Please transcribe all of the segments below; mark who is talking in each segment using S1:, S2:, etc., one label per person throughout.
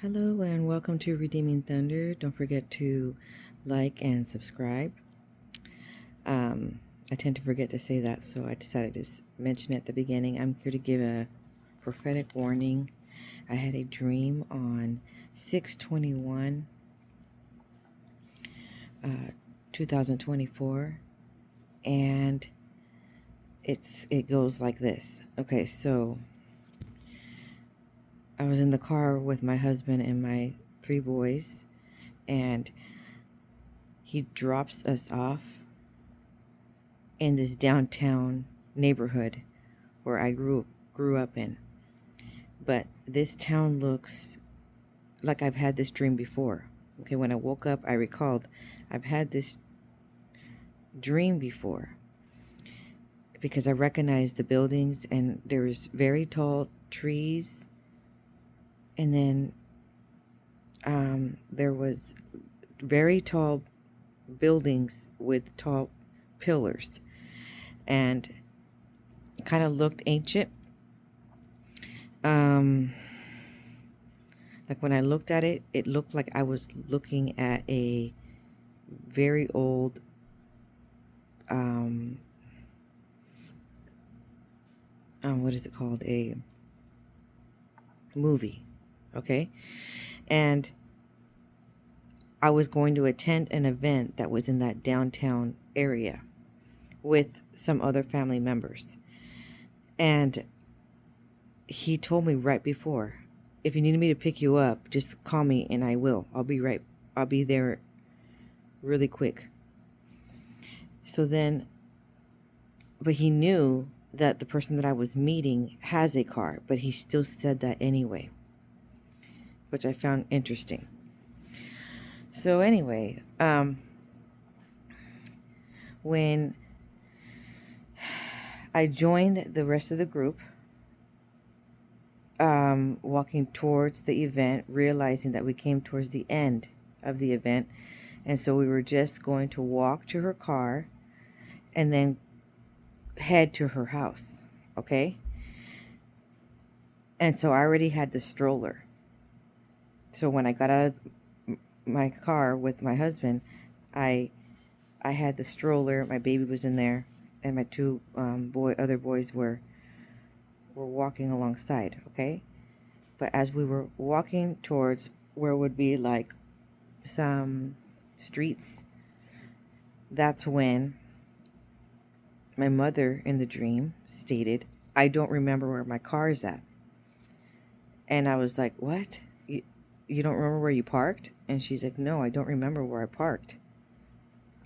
S1: Hello and welcome to Redeeming Thunder. Don't forget to like and subscribe. I tend to forget to say that, so I decided to mention it at the beginning. I'm here to give a prophetic warning. I had a dream on 6/21, 2024, and it goes like this. Okay, so I was in the car with my husband and my 3 boys, and he drops us off in this downtown neighborhood where I grew up in. But this town looks like I've had this dream before. Okay, when I woke up, I recalled I've had this dream before because I recognized the buildings, and there's very tall trees, and then there was very tall buildings with tall pillars, and kind of looked ancient. Like when I looked at it, it looked like I was looking at a very old what is it called? A movie. Okay. And I was going to attend an event that was in that downtown area with some other family members. And he told me right before, if you need me to pick you up, just call me and I will. I'll be there really quick. So then, but he knew that the person that I was meeting has a car, but he still said that anyway, which I found interesting. So anyway, when I joined the rest of the group, walking towards the event, realizing that we came towards the end of the event, and so we were just going to walk to her car and then head to her house, okay? And so I already had the stroller. So when I got out of my car with my husband, I had the stroller. My baby was in there, and my 2 other boys were walking alongside. Okay, but as we were walking towards where would be like some streets, that's when my mother in the dream stated, "I don't remember where my car is at." And I was like, "What? You don't remember where you parked?" And she's like, "No, I don't remember where I parked."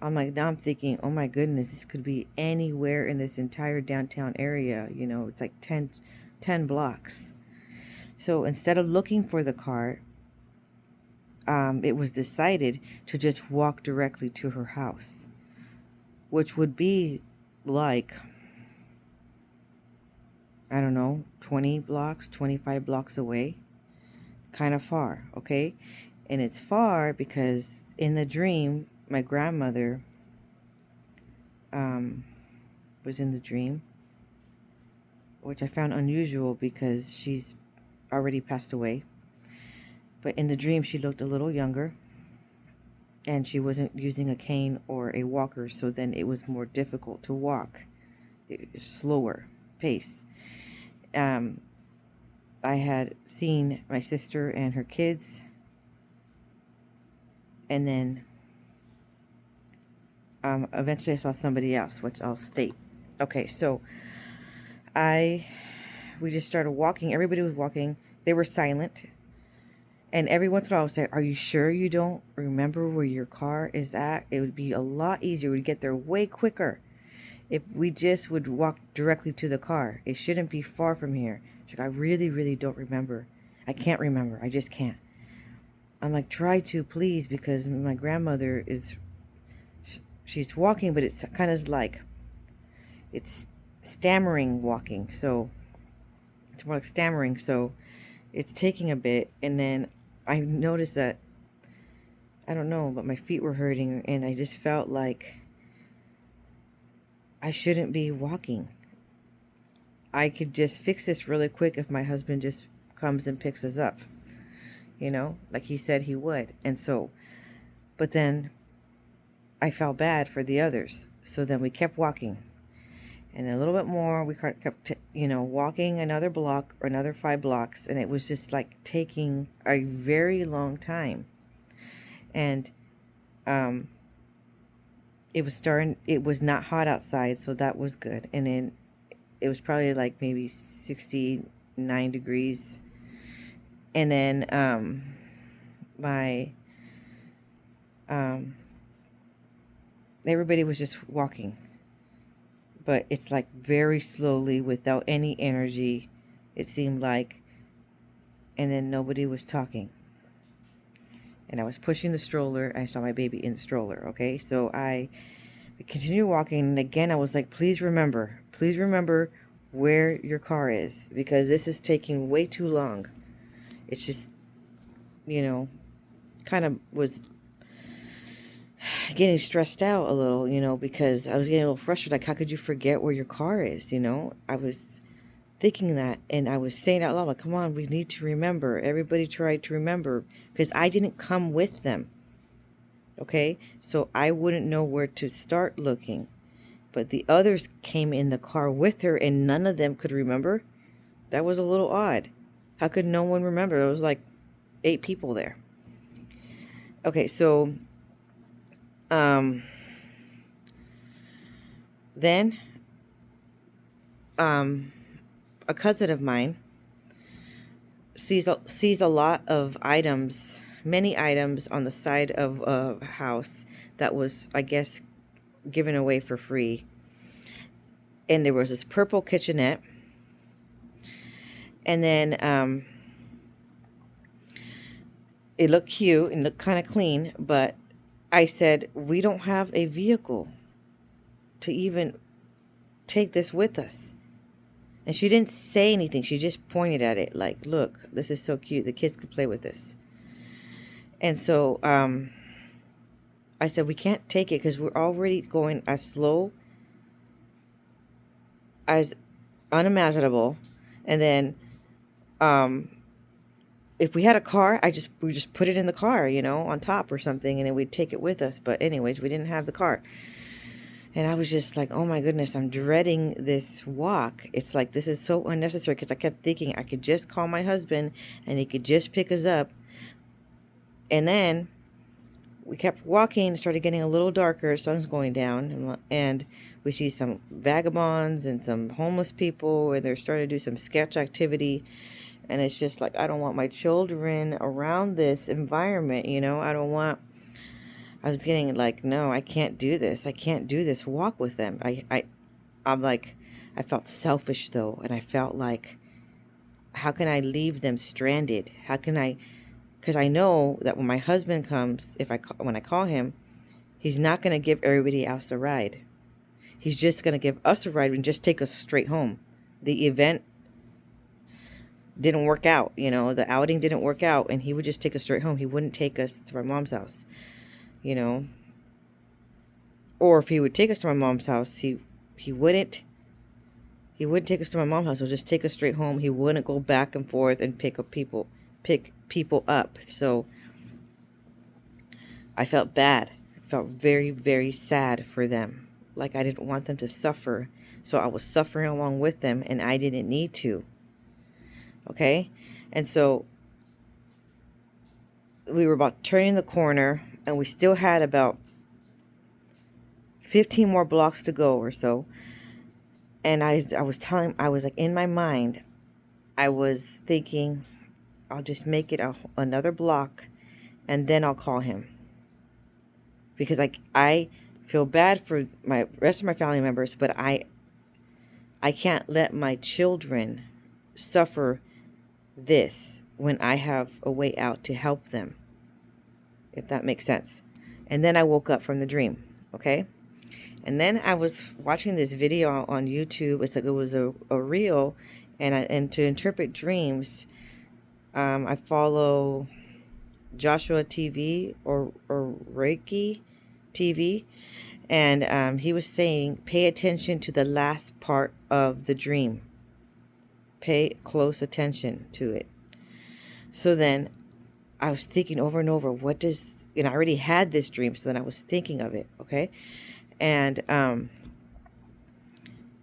S1: I'm like, now I'm thinking, oh my goodness, this could be anywhere in this entire downtown area. You know, it's like 10 blocks. So instead of looking for the car, it was decided to just walk directly to her house, which would be like, I don't know, 20 blocks, 25 blocks away. Kind of far, okay? And it's far because in the dream, my grandmother was in the dream, which I found unusual because she's already passed away. But in the dream, she looked a little younger, and she wasn't using a cane or a walker, so then it was more difficult to walk, slower pace. I had seen my sister and her kids, and then eventually I saw somebody else, which I'll state. Okay, so we just started walking. Everybody was walking. They were silent. And every once in a while I would say, "Are you sure you don't remember where your car is at? It would be a lot easier. We'd get there way quicker if we just would walk directly to the car. It shouldn't be far from here." She's like, "I really, really don't remember. I can't remember. I just can't." I'm like, "Try to, please, because my grandmother she's walking, but it's kind of like, it's stammering walking. So it's more like stammering. So it's taking a bit." And then I noticed that, I don't know, but my feet were hurting, and I just felt like I shouldn't be walking. I could just fix this really quick if my husband just comes and picks us up. like he said he would. And so, but then I felt bad for the others. So then we kept walking. And a little bit more, we kept walking another block or another 5 blocks. And it was just like taking a very long time. And it was not hot outside, so that was good. And then it was probably like maybe 69 degrees. And then everybody was just walking, but it's like very slowly without any energy, it seemed like. And then nobody was talking, and I was pushing the stroller. I saw my baby in the stroller. Okay, so I continued walking, and again I was like, please remember where your car is, because this is taking way too long. It's just, kind of was getting stressed out a little, because I was getting a little frustrated. Like, how could you forget where your car is? I was thinking that, and I was saying out loud, like, come on, we need to remember. Everybody tried to remember, because I didn't come with them. Okay, so I wouldn't know where to start looking. But the others came in the car with her, and none of them could remember. That was a little odd. How could no one remember? There was like 8 people there. Okay, so then a cousin of mine sees a lot of items, many items on the side of a house that was, I guess, given away for free. And there was this purple kitchenette, and then it looked cute and looked kind of clean, but I said, we don't have a vehicle to even take this with us. And she didn't say anything. She just pointed at it like, look, this is so cute. The kids could play with this. And so I said, we can't take it because we're already going as slow as unimaginable. And then if we had a car, we just put it in the car, on top or something, and then we'd take it with us. But anyways, we didn't have the car. And I was just like, oh my goodness, I'm dreading this walk. It's like, this is so unnecessary, because I kept thinking I could just call my husband and he could just pick us up. And then we kept walking. It started getting a little darker. Sun's going down, and we see some vagabonds and some homeless people, and they're starting to do some sketch activity. And it's just like, I don't want my children around this environment, I was getting like, no, I can't do this. I can't do this walk with them. I'm like, I felt selfish though. And I felt like, how can I leave them stranded? How can I, because I know that when my husband comes, when I call him, he's not going to give everybody else a ride. He's just going to give us a ride and just take us straight home. The event didn't work out, the outing didn't work out, and he would just take us straight home. He wouldn't take us to my mom's house, or if he would take us to my mom's house, he wouldn't take us to my mom's house. He'll just take us straight home. He wouldn't go back and forth and pick people up. So I felt bad. I felt very, very sad for them. Like, I didn't want them to suffer, so I was suffering along with them, and I didn't need to. Okay, and so we were about turning the corner, and we still had about 15 more blocks to go or so. And I was like, in my mind, I was thinking, I'll just make it another block, and then I'll call him, because I feel bad for my rest of my family members, but I can't let my children suffer this when I have a way out to help them, if that makes sense. And then I woke up from the dream. Okay, and then I was watching this video on YouTube. It was a reel, and to interpret dreams, I follow Joshua TV or Reiki TV, and he was saying, pay attention to the last part of the dream. Pay close attention to it. So then I was thinking over and over, what does, and I already had this dream, so then I was thinking of it, okay? And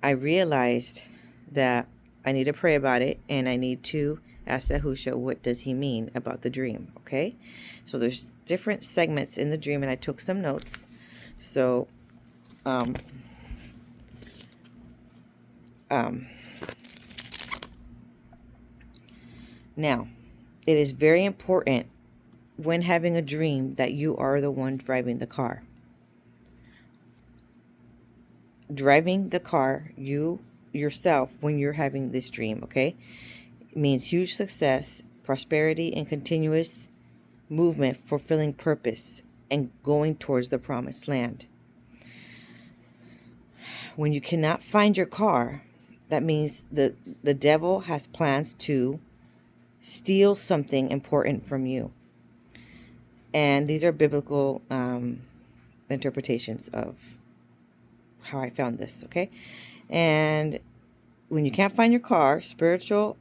S1: I realized that I need to pray about it, and I need to ask Yahusha, what does he mean about the dream, okay? So there's different segments in the dream, and I took some notes. So, now, it is very important when having a dream that you are the one driving the car. Driving the car, you yourself, when you're having this dream, okay, it means huge success, prosperity, and continuous movement, fulfilling purpose, and going towards the promised land. When you cannot find your car, that means the devil has plans to steal something important from you. And these are biblical interpretations of how I found this, okay? And when you can't find your car, spiritual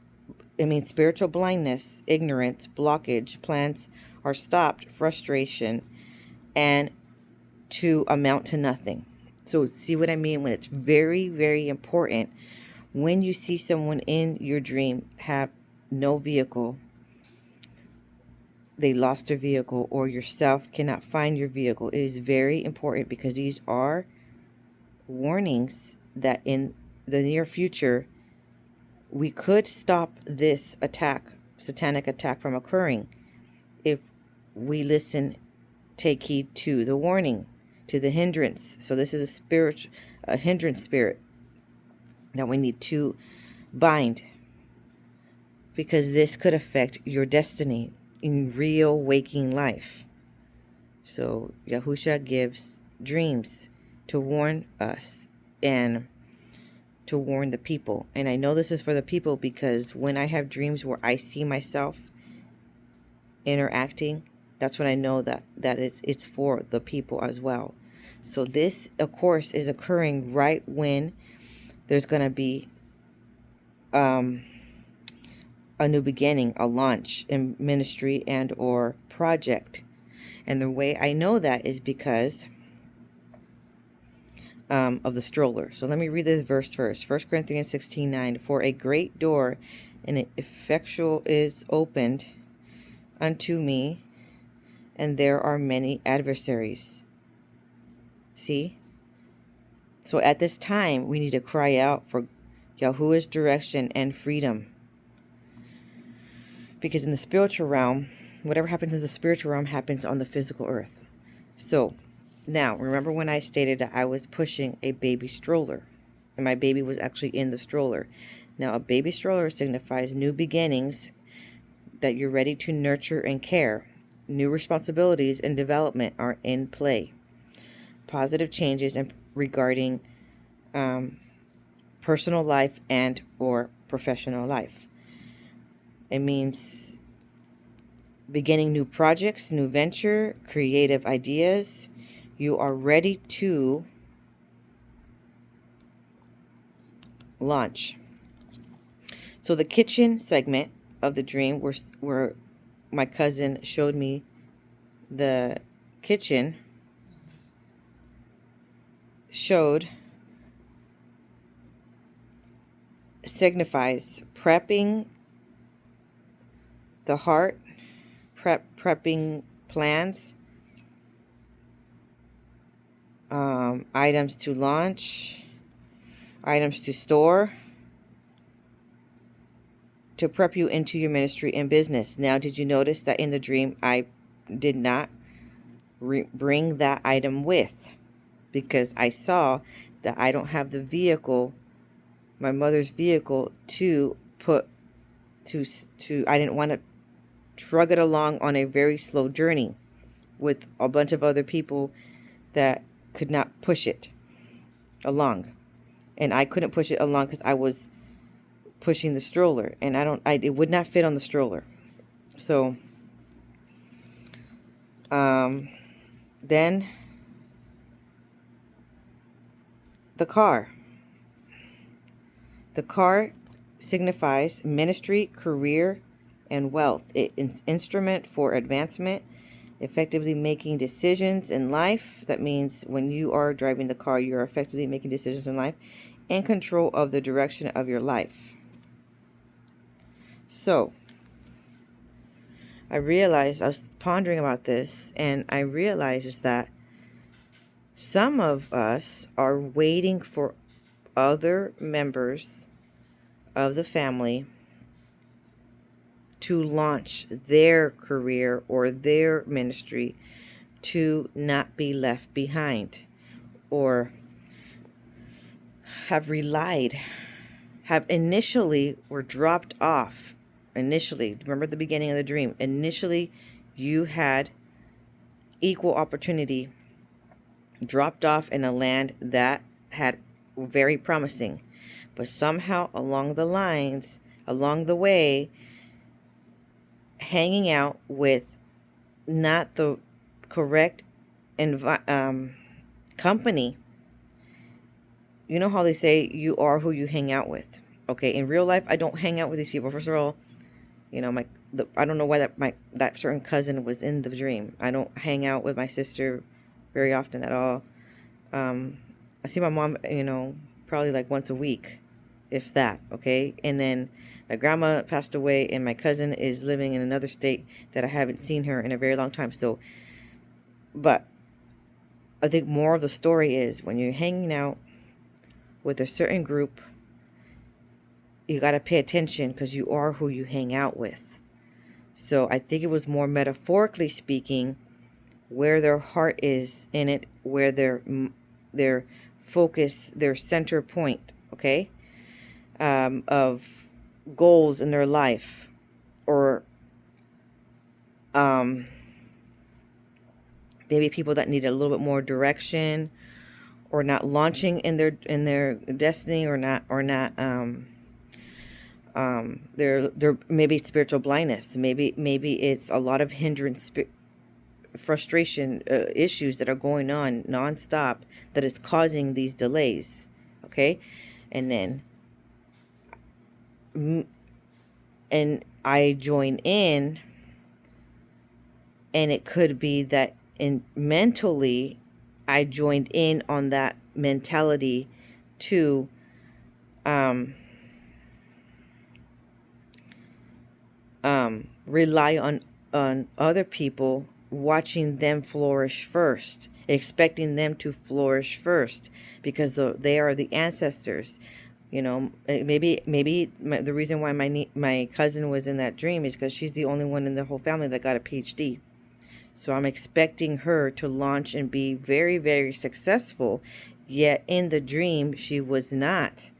S1: blindness, ignorance, blockage, plans are stopped, frustration, and to amount to nothing. So see what I mean? When it's very, very important, when you see someone in your dream have no vehicle, they lost their vehicle, or yourself cannot find your vehicle, it is very important, because these are warnings that in the near future we could stop this attack, satanic attack, from occurring if we listen, take heed to the warning, to the hindrance. So this is a hindrance spirit that we need to bind, because this could affect your destiny in real waking life. So Yahusha gives dreams to warn us and to warn the people. And I know this is for the people, because when I have dreams where I see myself interacting, that's when I know that it's for the people as well. So this, of course, is occurring right when there's going to be a new beginning, a launch in ministry and or project. And the way I know that is because of the stroller. So let me read this verse first. 1 Corinthians 16:9. For a great door and effectual is opened unto me, and there are many adversaries. See? So at this time, we need to cry out for Yahuah's direction and freedom. Because in the spiritual realm, whatever happens in the spiritual realm happens on the physical earth. So now, remember when I stated that I was pushing a baby stroller, and my baby was actually in the stroller. Now, a baby stroller signifies new beginnings, that you're ready to nurture and care. New responsibilities and development are in play. Positive changes regarding personal life and or professional life. It means beginning new projects, new venture, creative ideas. You are ready to launch. So the kitchen segment of the dream, where my cousin showed me the kitchen, signifies prepping the heart, prepping plans, items to launch, items to store, to prep you into your ministry and business. Now, did you notice that in the dream I did not bring that item with, because I saw that I don't have the vehicle, my mother's vehicle, to put to I didn't want to drug it along on a very slow journey with a bunch of other people that could not push it along, and I couldn't push it along because I was pushing the stroller, and it would not fit on the stroller. So then the car signifies ministry, career, and wealth. It's instrument for advancement, effectively making decisions in life. That means when you are driving the car, you are effectively making decisions in life, and control of the direction of your life. So I realized, I was pondering about this, and I realized is that some of us are waiting for other members of the family to launch their career or their ministry to not be left behind, or have initially were dropped off. Initially, remember the beginning of the dream. Initially, you had equal opportunity, dropped off in a land that had very promising, but somehow along the way, hanging out with not the correct company. You know how they say you are who you hang out with. Okay, in real life, I don't hang out with these people. First of all, you know, I don't know why that certain cousin was in the dream. I don't hang out with my sister very often at all. I see my mom, you know, probably like once a week, if that. Okay, and then my grandma passed away, and my cousin is living in another state that I haven't seen her in a very long time. So, but I think more of the story is when you're hanging out with a certain group, you got to pay attention because you are who you hang out with. So I think it was more metaphorically speaking, where their heart is in it, where their focus, their center point, okay, of goals in their life, or maybe people that need a little bit more direction, or not launching in their destiny, or not there maybe spiritual blindness, maybe it's a lot of hindrance, frustration, issues that are going on nonstop that is causing these delays. Okay, and then and I join in, and it could be that mentally I joined in on that mentality to rely on other people, watching them flourish first, expecting them to flourish first, because they are the ancestors. You know, maybe the reason why my cousin was in that dream is because she's the only one in the whole family that got a PhD. So I'm expecting her to launch and be very, very successful. Yet in the dream, she was not.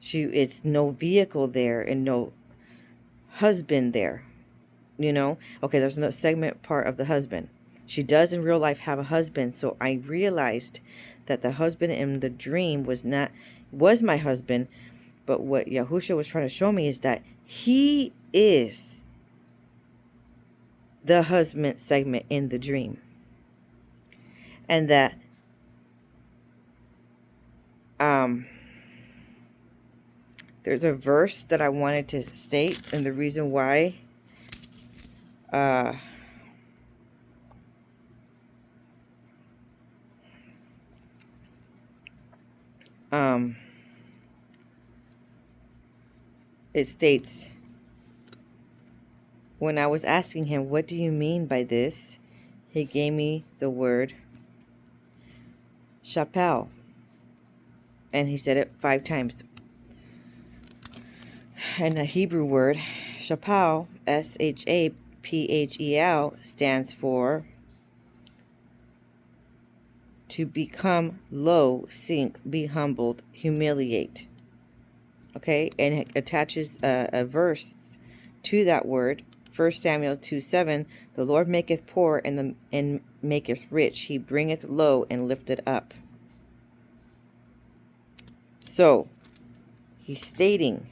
S1: It's no vehicle there and no husband there. You know, okay, there's no segment part of the husband. She does in real life have a husband. So I realized that the husband in the dream was my husband. But what Yahusha was trying to show me is that he is the husband segment in the dream. And that there's a verse that I wanted to state, and the reason why it states, when I was asking him, what do you mean by this? He gave me the word shaphel, and he said it 5 times. And the Hebrew word shaphel, shaphel, stands for to become low, sink, be humbled, humiliate. Okay, and it attaches a verse to that word. 1 Samuel 2:7, the Lord maketh poor and maketh rich. He bringeth low and lifteth up. So, he's stating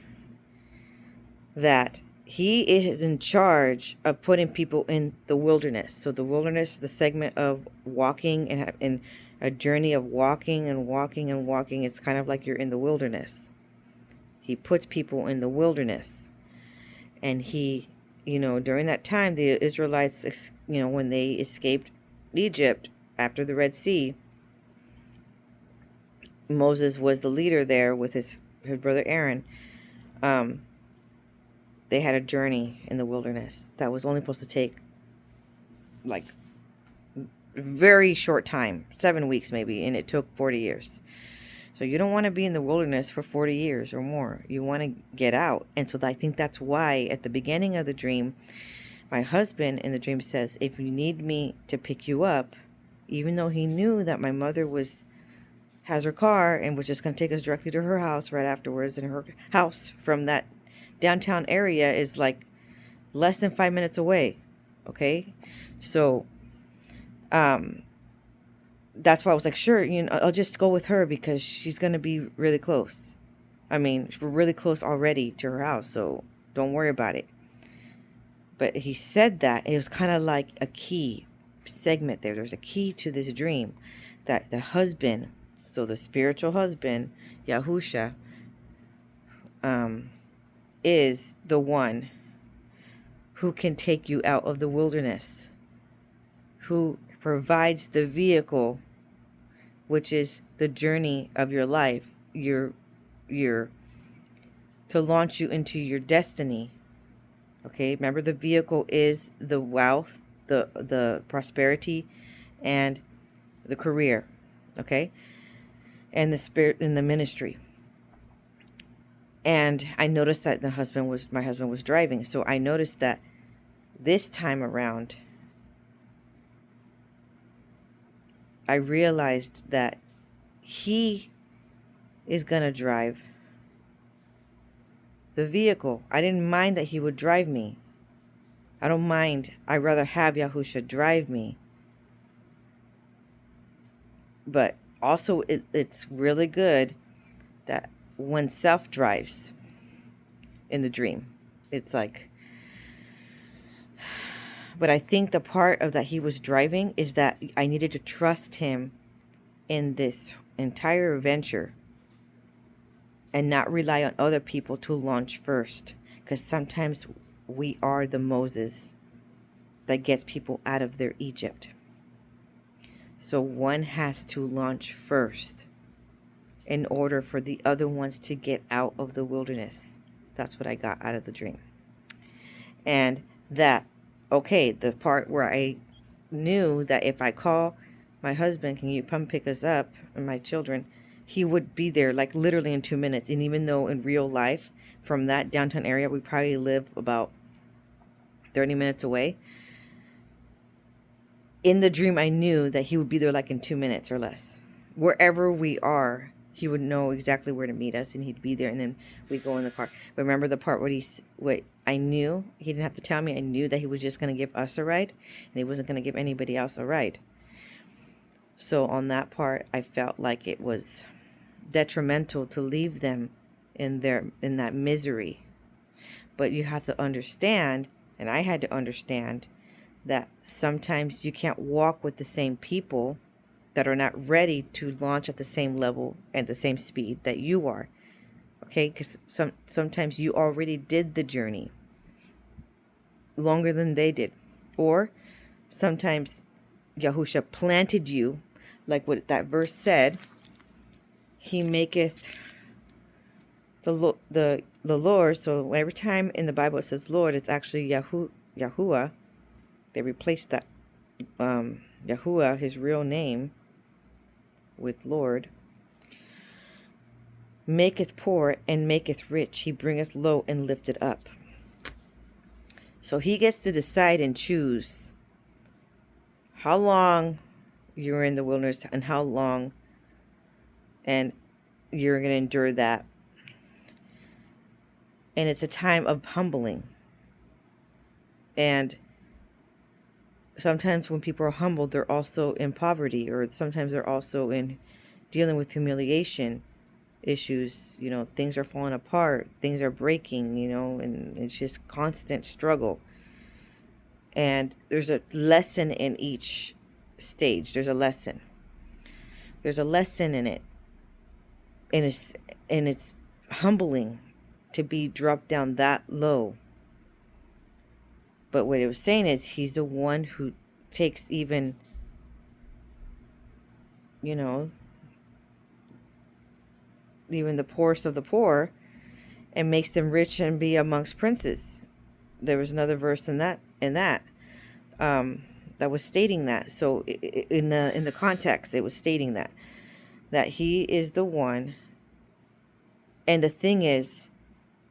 S1: that he is in charge of putting people in the wilderness. So the wilderness, the segment of walking and a journey of walking and walking and walking. It's kind of like you're in the wilderness. He puts people in the wilderness, and he during that time, the Israelites, when they escaped Egypt after the Red Sea, Moses was the leader there with his brother Aaron. They had a journey in the wilderness that was only supposed to take like very short time, 7 weeks maybe, and it took 40 years. So you don't want to be in the wilderness for 40 years or more. You want to get out. And so I think that's why at the beginning of the dream, my husband in the dream says, if you need me to pick you up, even though he knew that my mother has her car and was just going to take us directly to her house right afterwards, and her house from that downtown area is like less than 5 minutes away. Okay. So, that's why I was like, sure, I'll just go with her because she's going to be really close. I mean, we're really close already to her house, so don't worry about it. But he said that it was kind of like a key segment there. There's a key to this dream that the husband, so the spiritual husband, Yahusha, is the one who can take you out of the wilderness, who provides the vehicle, which is the journey of your life, your to launch you into your destiny. Okay, remember the vehicle is the wealth, the prosperity, and the career. Okay, and the spirit in the ministry. And I noticed that my husband was driving, so I noticed that this time around, I realized that he is going to drive the vehicle. I didn't mind that he would drive me. I don't mind. I'd rather have Yahusha drive me. But also, it's really good that when self drives in the dream, it's like... But I think the part of that he was driving is that I needed to trust him in this entire venture and not rely on other people to launch first. Because sometimes we are the Moses that gets people out of their Egypt. So one has to launch first in order for the other ones to get out of the wilderness. That's what I got out of the dream. And that, okay, the part where I knew that if I call my husband, can you come pick us up, and my children, he would be there like literally in 2 minutes. And even though in real life from that downtown area, we probably live about 30 minutes away, in the dream I knew that he would be there like in 2 minutes or less. Wherever we are, he would know exactly where to meet us, and he'd be there, and then we'd go in the car. But remember the part what I knew, he didn't have to tell me, I knew that he was just going to give us a ride, and he wasn't going to give anybody else a ride. So on that part, I felt like it was detrimental to leave them in that misery. But you have to understand, and I had to understand, that sometimes you can't walk with the same people that are not ready to launch at the same level and the same speed that you are. Okay, because sometimes you already did the journey longer than they did. Or sometimes Yahusha planted you, like what that verse said, he maketh the Lord. So every time in the Bible it says Lord, it's actually Yahuah. They replaced that Yahuah, his real name, with Lord. Maketh poor and maketh rich. He bringeth low and lifteth up. So he gets to decide and choose how long you're in the wilderness and how long and you're going to endure that. And it's a time of humbling. And sometimes when people are humbled, they're also in poverty, or sometimes they're also in dealing with humiliation issues. Things are falling apart, things are breaking, and it's just constant struggle. And there's a lesson in each stage. There's a lesson in it. And it's humbling to be dropped down that low. But what it was saying is he's the one who takes even, even the poorest of the poor and makes them rich and be amongst princes. There was another verse in that that was stating that. So in the context, it was stating that he is the one. And the thing is,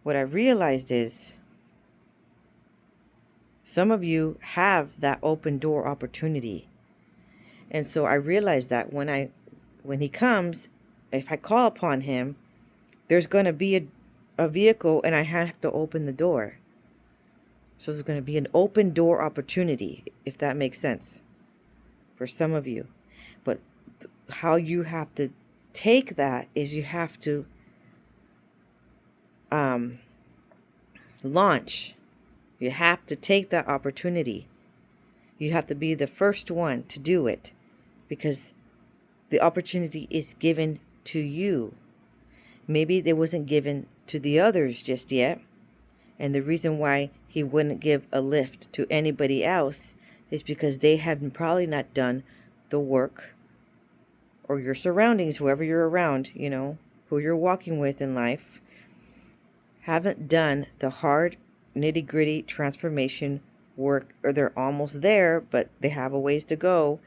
S1: what I realized is some of you have that open door opportunity. And so I realized that when he comes, if I call upon him, there's going to be a vehicle and I have to open the door. So there's going to be an open door opportunity, if that makes sense, for some of you. But how you have to take that is you have to launch. You have to take that opportunity. You have to be the first one to do it, because the opportunity is given to you. Maybe it wasn't given to the others just yet. And the reason why he wouldn't give a lift to anybody else is because they have probably not done the work, or your surroundings, whoever you're around, who you're walking with in life, haven't done the hard, nitty-gritty transformation work, or they're almost there, but they have a ways to go,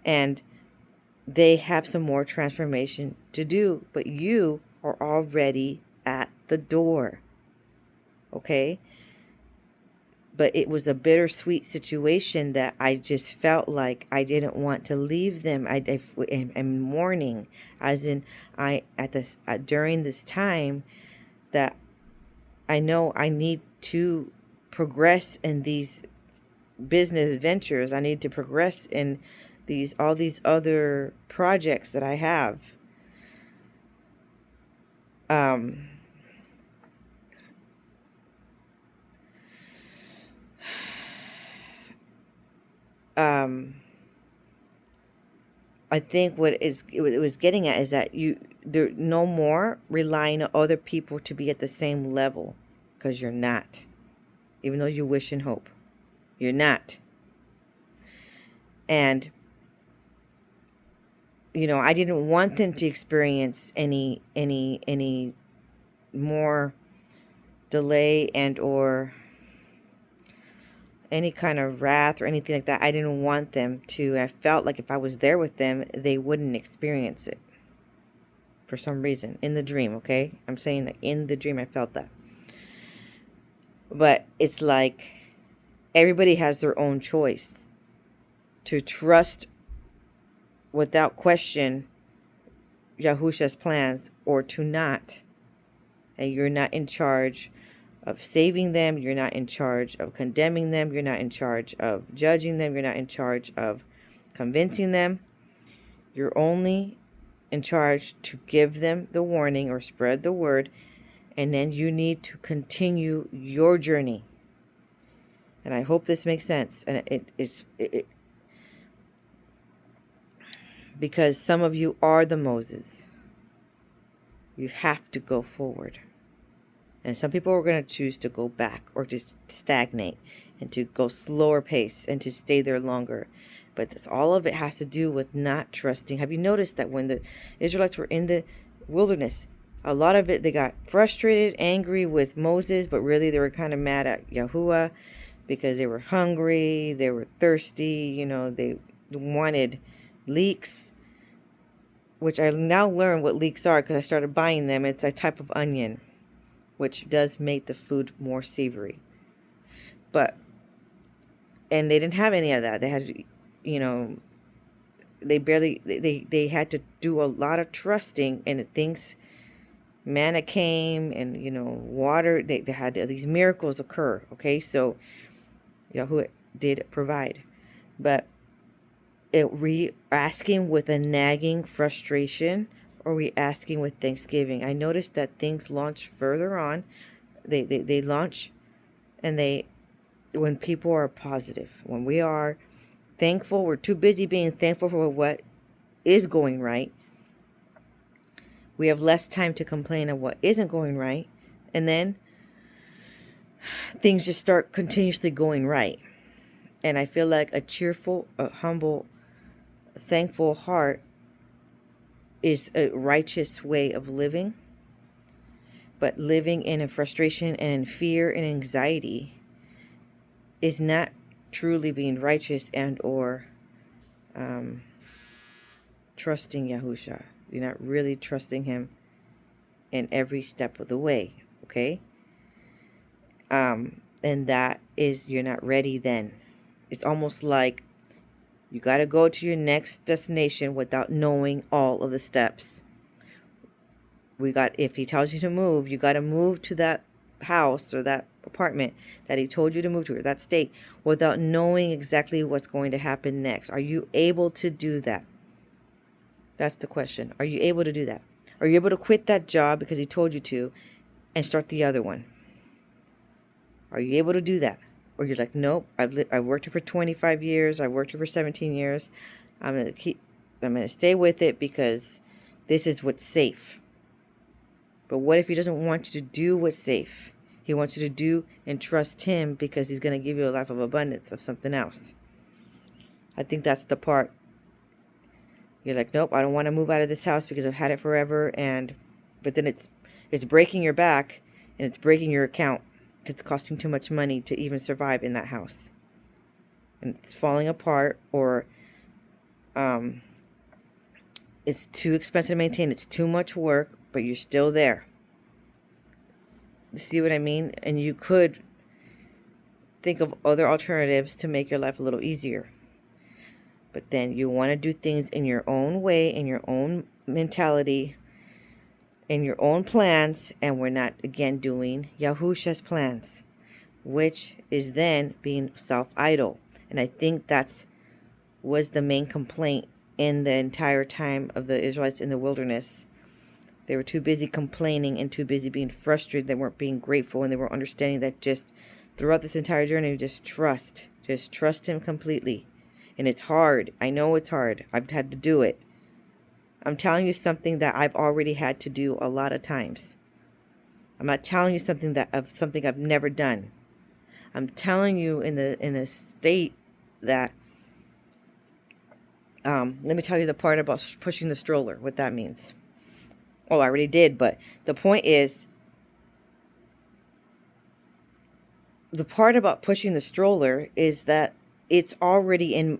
S1: and they have some more transformation to do, but you are already at the door. Okay? But it was a bittersweet situation that I just felt like I didn't want to leave them. I'm mourning, as in during this time that I know I need to progress in these business ventures. I need to progress in all these other projects that I have. I think what it was getting at is that there no more relying on other people to be at the same level, because you're not. Even though you wish and hope, you're not. And I didn't want them to experience any more delay and or any kind of wrath or anything like that. I didn't want them to. I felt like if I was there with them, they wouldn't experience it for some reason in the dream. Okay, I'm saying that in the dream I felt that. But it's like everybody has their own choice to trust without question Yahusha's plans, or to not. And you're not in charge of saving them. You're not in charge of condemning them. You're not in charge of judging them. You're not in charge of convincing them. You're only in charge to give them the warning or spread the word. And then you need to continue your journey. And I hope this makes sense. And it because some of you are the Moses. You have to go forward. And some people are going to choose to go back or just stagnate and to go slower pace and to stay there longer. But all of it has to do with not trusting. Have you noticed that when the Israelites were in the wilderness, a lot of it, they got frustrated, angry with Moses, but really they were kind of mad at Yahuah because they were hungry, they were thirsty, they wanted leeks, which I now learn what leeks are because I started buying them. It's a type of onion, which does make the food more savory. And they didn't have any of that. They had, they had to do a lot of trusting, and things, manna came, and, water, they had these miracles occur. Okay, so Yahuah did provide. But we asking with a nagging frustration, or we asking with thanksgiving? I noticed that things launch further on. They launch, and when people are positive, when we are thankful, we're too busy being thankful for what is going right. We have less time to complain of what isn't going right. And then things just start continuously going right. And I feel like a cheerful, a humble, thankful heart is a righteous way of living. But living in a frustration and in fear and anxiety is not truly being righteous and or trusting Yahusha. You're not really trusting him in every step of the way, okay? And that is, you're not ready then. It's almost like you got to go to your next destination without knowing all of the steps. If he tells you to move, you got to move to that house or that apartment that he told you to move to, or that state, without knowing exactly what's going to happen next. Are you able to do that? That's the question. Are you able to do that? Are you able to quit that job because he told you to and start the other one? Are you able to do that? Or you're like, nope, I've worked here for 25 years. I've worked here for 17 years. I'm going to stay with it because this is what's safe. But what if he doesn't want you to do what's safe? He wants you to do and trust him because he's going to give you a life of abundance of something else. I think that's the part. You're like, nope, I don't want to move out of this house because I've had it forever. But then it's breaking your back and it's breaking your account. It's costing too much money to even survive in that house. And it's falling apart, or it's too expensive to maintain. It's too much work, but you're still there. You see what I mean? And you could think of other alternatives to make your life a little easier. But then you want to do things in your own way, in your own mentality, in your own plans, and we're not, again, doing Yahusha's plans, which is then being self-idol. And I think was the main complaint in the entire time of the Israelites in the wilderness. They were too busy complaining and too busy being frustrated. They weren't being grateful, and they weren't understanding that just throughout this entire journey, just trust him completely. And it's hard. I know it's hard. I've had to do it. I'm telling you something that I've already had to do a lot of times. I'm not telling you something I've never done. I'm telling you in the state that let me tell you the part about pushing the stroller, what that means. Oh, I already did, but the point is, the part about pushing the stroller is that it's already in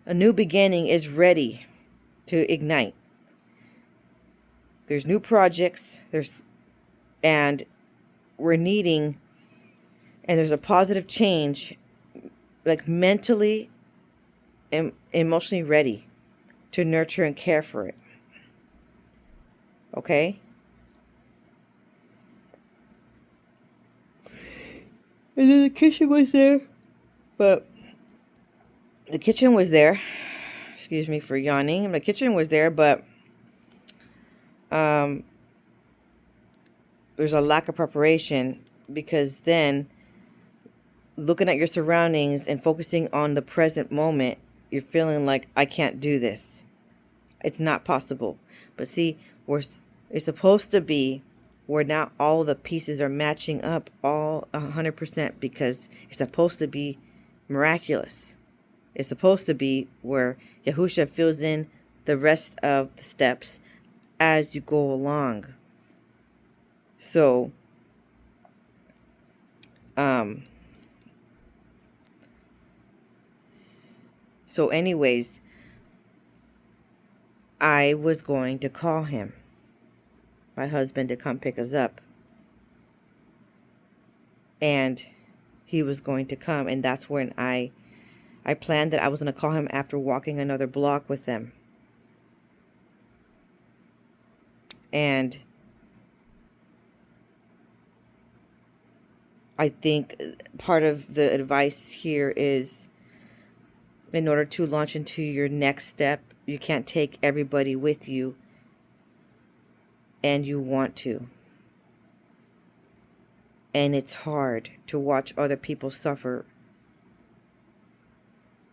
S1: a new beginning, is ready to ignite. There's new projects, and we're needing, and there's a positive change, like mentally and emotionally ready to nurture and care for it. Okay? And then the kitchen was there. But the kitchen was there. Excuse me for yawning. The kitchen was there, but there's a lack of preparation, because then looking at your surroundings and focusing on the present moment, you're feeling like, I can't do this. It's not possible. But see, it's supposed to be where not all the pieces are matching up all 100%, because it's supposed to be miraculous. It's supposed to be where Yahusha fills in the rest of the steps as you go along. So, anyways, I was going to call him, my husband, to come pick us up. And he was going to come, and that's when I planned that I was going to call him after walking another block with them. And I think part of the advice here is, in order to launch into your next step, you can't take everybody with you, and you want to. And it's hard to watch other people suffer,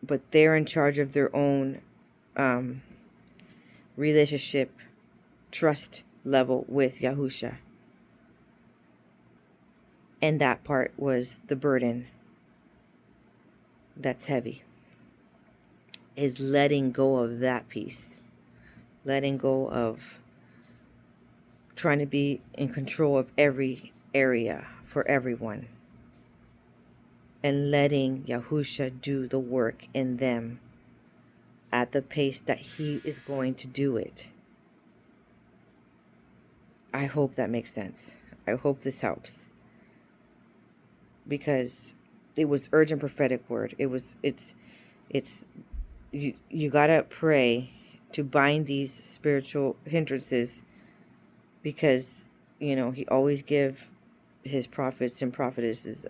S1: but they're in charge of their own relationship, trust level with Yahusha. And that part was the burden that's heavy, is letting go of that piece, letting go of trying to be in control of every area for everyone, and letting Yahusha do the work in them at the pace that he is going to do it. I hope that makes sense. I hope this helps, because it was urgent prophetic word. It's you gotta pray to bind these spiritual hindrances, because he always give his prophets and prophetesses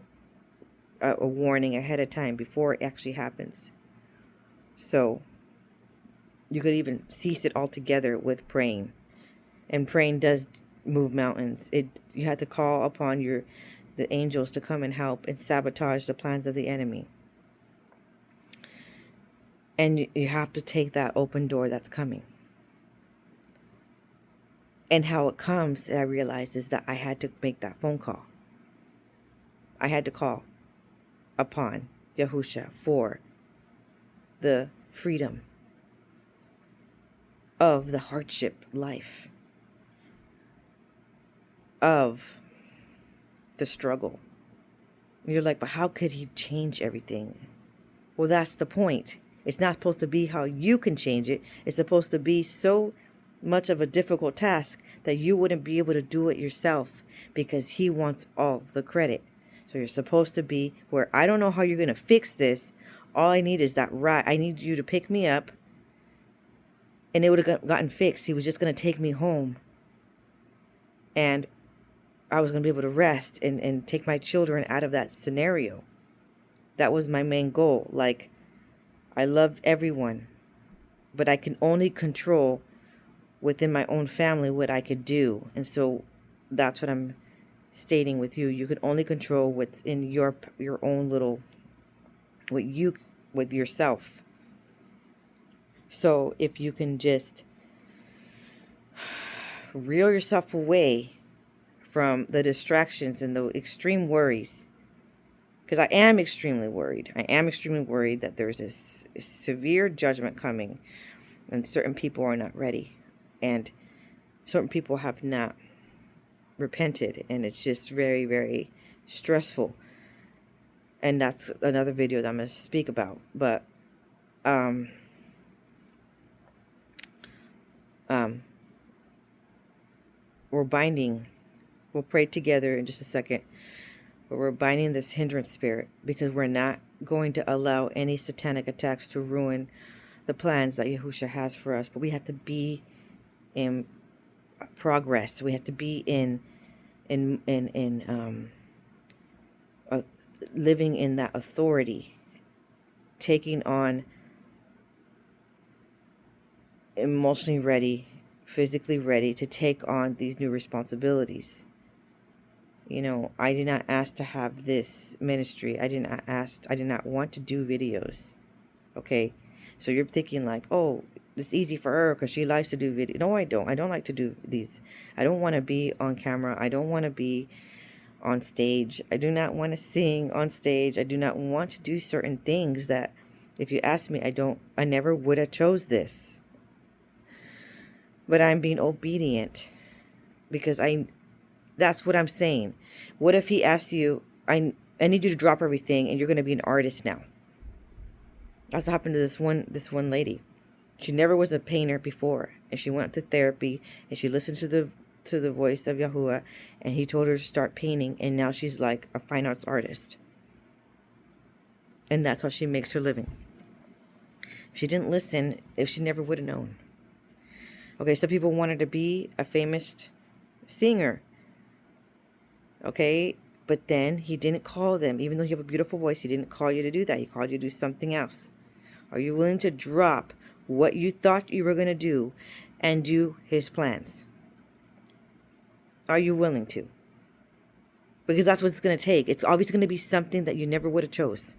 S1: a warning ahead of time before it actually happens. So you could even cease it altogether with praying, and praying does move mountains. You have to call upon the angels to come and help and sabotage the plans of the enemy. And you have to take that open door that's coming. And how it comes, I realized, is that I had to make that phone call. I had to call upon Yahusha for the freedom of the hardship life, of the struggle. You're like, but how could he change everything? Well, that's the point. It's not supposed to be how you can change it. It's supposed to be so much of a difficult task that you wouldn't be able to do it yourself, because he wants all the credit. So you're supposed to be where, I don't know how you're going to fix this. All I need is that ride. I need you to pick me up, and it would have gotten fixed. He was just going to take me home, and I was going to be able to rest and take my children out of that scenario. That was my main goal. Like, I loved everyone, but I can only control within my own family what I could do. And so that's what I'm stating with you. You can only control what's in your own little, with yourself. So if you can just reel yourself away from the distractions and the extreme worries, because I am extremely worried. I am extremely worried that there's this severe judgment coming, and certain people are not ready, and certain people have not repented, and it's just very, very stressful. And that's another video that I'm going to speak about. But we're binding. We'll pray together in just a second. But we're binding this hindrance spirit, because we're not going to allow any satanic attacks to ruin the plans that Yahusha has for us. But we have to be in progress. We have to be living in that authority, taking on, emotionally ready, physically ready to take on these new responsibilities. I did not ask to have this ministry. I did not want to do videos. Okay? So you're thinking like, oh, it's easy for her because she likes to do video. No, I don't. I don't like to do these. I don't want to be on camera. I don't want to be on stage. I do not want to sing on stage. I do not want to do certain things that, if you ask me, I never would have chose this. But I'm being obedient, because that's what I'm saying. What if he asks you, I need you to drop everything and you're going to be an artist now? That's what happened to this one lady. She never was a painter before, and she went to therapy, and she listened to the voice of Yahuah, and he told her to start painting, and now she's like a fine arts artist. And that's how she makes her living. If she didn't listen, if she never would have known. Okay, some people wanted to be a famous singer. Okay, but then he didn't call them. Even though you have a beautiful voice, he didn't call you to do that. He called you to do something else. Are you willing to drop what you thought you were going to do and do his plans? Are you willing to? Because that's what it's going to take. It's always going to be something that you never would have chose.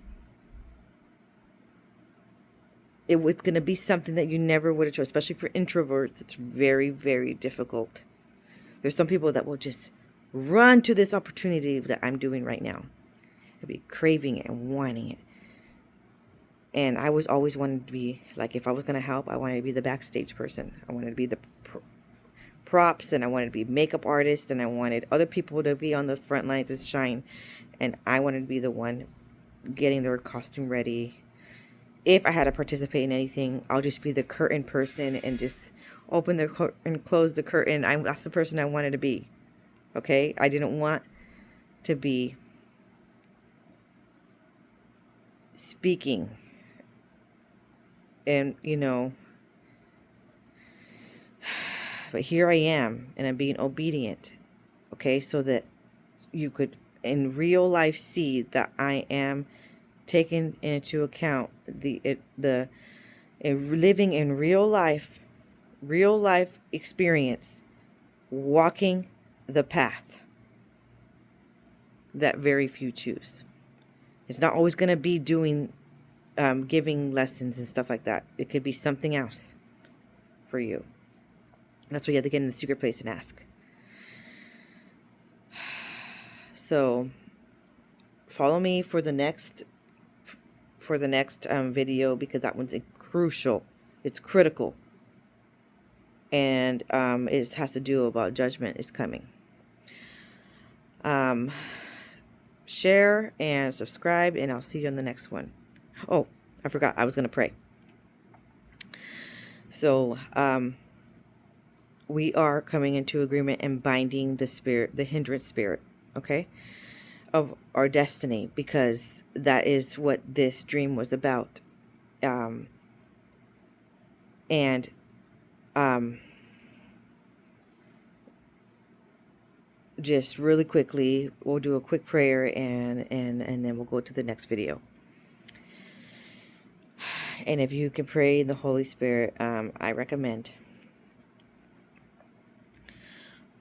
S1: It's going to be something that you never would have chose. Especially for introverts, it's very, very difficult. There's some people that will just run to this opportunity that I'm doing right now. I'd be craving it and wanting it. And I was always wanted to be, like, if I was going to help, I wanted to be the backstage person. I wanted to be the props, and I wanted to be makeup artist, and I wanted other people to be on the front lines and shine. And I wanted to be the one getting their costume ready. If I had to participate in anything, I'll just be the curtain person and just open the curtain and close the curtain. That's the person I wanted to be. Okay? I didn't want to be speaking and, but here I am, and I'm being obedient. Okay? So that you could in real life see that I am taking into account living in real life experience, walking the path that very few choose. It's not always going to be doing giving lessons and stuff like that. It could be something else for you. That's why you have to get in the secret place and ask. So follow me for the next video, because that one's crucial. It's critical. And it has to do about judgment is coming. Share and subscribe, and I'll see you on the next one. Oh, I forgot. I was going to pray. So, we are coming into agreement and binding the spirit, the hindrance spirit, okay, of our destiny, because that is what this dream was about. Just really quickly, we'll do a quick prayer, and then we'll go to the next video. And if you can pray in the Holy Spirit, I recommend.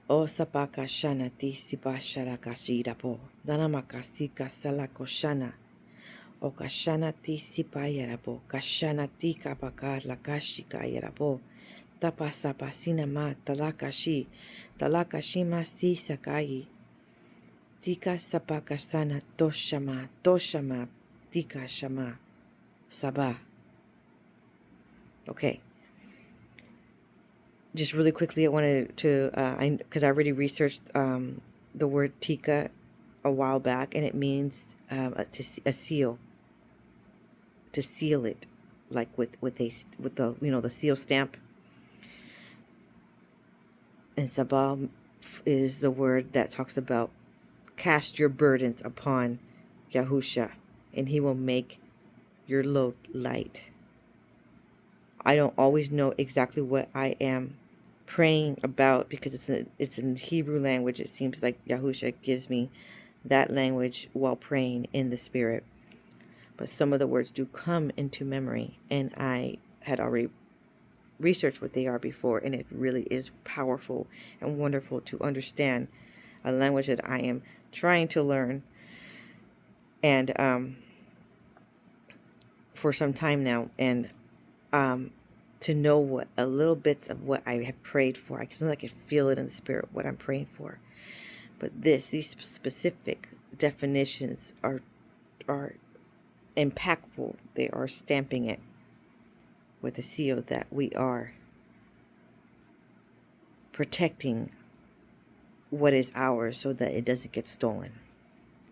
S1: O sapaka shana ti sibashara kashirapo, danamakasika salakoshana. O kashana ti sipayarapo, kashana ti kapaka lakashika yarapo. Tapasapasina ma talakashi, talakashima si sakai. Tika sapakasana toshama, tika shama, sabah. Okay. Just really quickly, I wanted to, because I already researched the word tika a while back, and it means a seal, to seal it, like with the the seal stamp. And sabah is the word that talks about cast your burdens upon Yahusha, and he will make your load light. I don't always know exactly what I am praying about, because it's in Hebrew language. It seems like Yahusha gives me that language while praying in the spirit. But some of the words do come into memory, and I had already researched what they are before, and it really is powerful and wonderful to understand a language that I am trying to learn, and for some time now, and to know what a little bits of what I have prayed for. I can feel it in the spirit what I'm praying for. But these specific definitions are impactful. They are stamping it with a seal that we are protecting what is ours so that it doesn't get stolen.